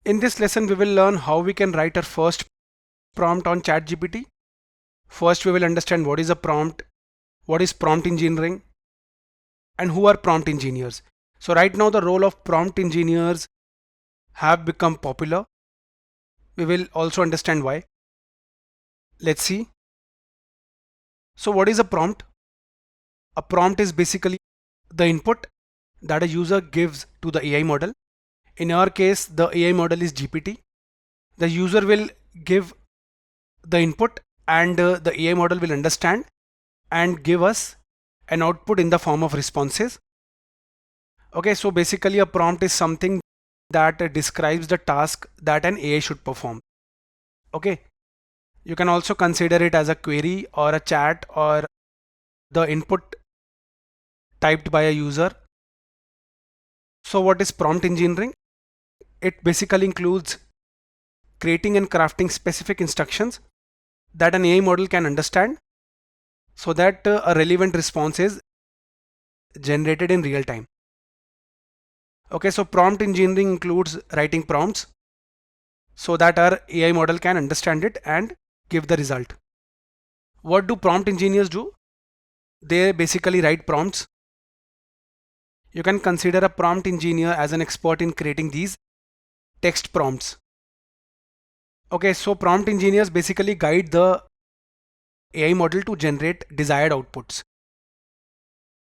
In this lesson, we will learn how we can write our first prompt on ChatGPT. First, we will understand what is a prompt, what is prompt engineering, and who are prompt engineers. So right now, the role of prompt engineers have become popular. We will also understand why. Let's see. So what is a prompt? A prompt is basically the input that a user gives to the AI model. In our case, the AI model is GPT. The user will give the input and the AI model will understand and give us an output in the form of responses. Okay, so basically a prompt is something that describes the task that an AI should perform. Okay, you can also consider it as a query or a chat or the input typed by a user. So what is prompt engineering? It basically includes creating and crafting specific instructions that an AI model can understand so that a relevant response is generated in real time. Okay, so prompt engineering includes writing prompts so that our AI model can understand it and give the result. What do prompt engineers do? They basically write prompts. You can consider a prompt engineer as an expert in creating these text prompts. Okay, so prompt engineers basically guide the AI model to generate desired outputs.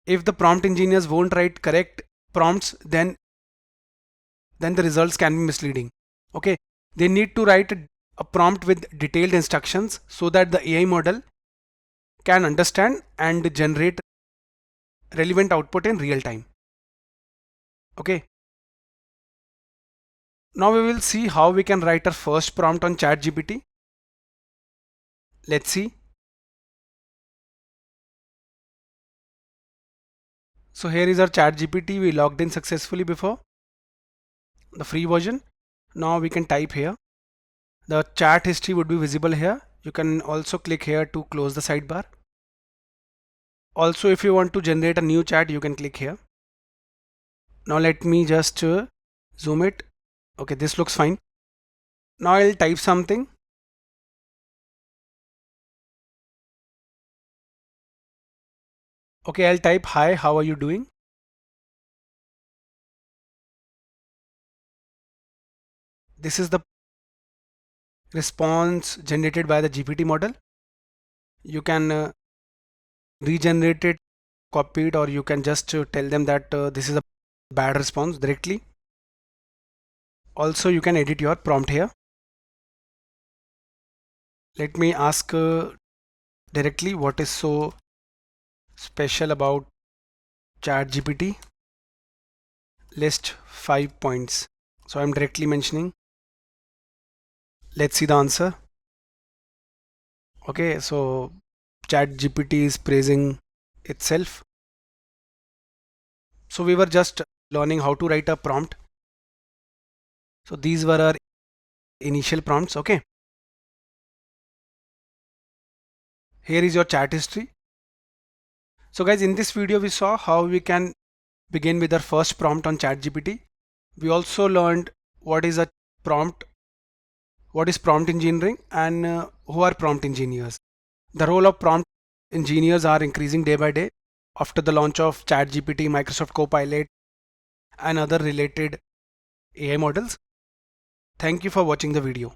If the prompt engineers won't write correct prompts, then the results can be misleading. Okay, they need to write a prompt with detailed instructions so that the AI model can understand and generate relevant output in real time. Okay, now we will see how we can write our first prompt on ChatGPT. Let's see. So here is our ChatGPT. We logged in successfully before, the free version. Now we can type here. The chat history would be visible here. You can also click here to close the sidebar. Also, if you want to generate a new chat, you can click here. Now let me just zoom it. Okay, this looks fine. Now I'll type something. Okay, I'll type, "Hi, how are you doing?" This is the response generated by the GPT model. You can regenerate it, copy it, or you can just tell them that this is a bad response directly. Also, you can edit your prompt here. Let me ask directly what is so special about ChatGPT. List 5 points. So I'm directly mentioning. Let's see the answer. Okay, so ChatGPT is praising itself. So we were just learning how to write a prompt. So these were our initial prompts. Okay, here is your chat history. So guys, in this video we saw how we can begin with our first prompt on ChatGPT. We also learned what is a prompt, what is prompt engineering, and who are prompt engineers. The role of prompt engineers are increasing day by day after the launch of ChatGPT, Microsoft Copilot, and other related AI models. Thank you for watching the video.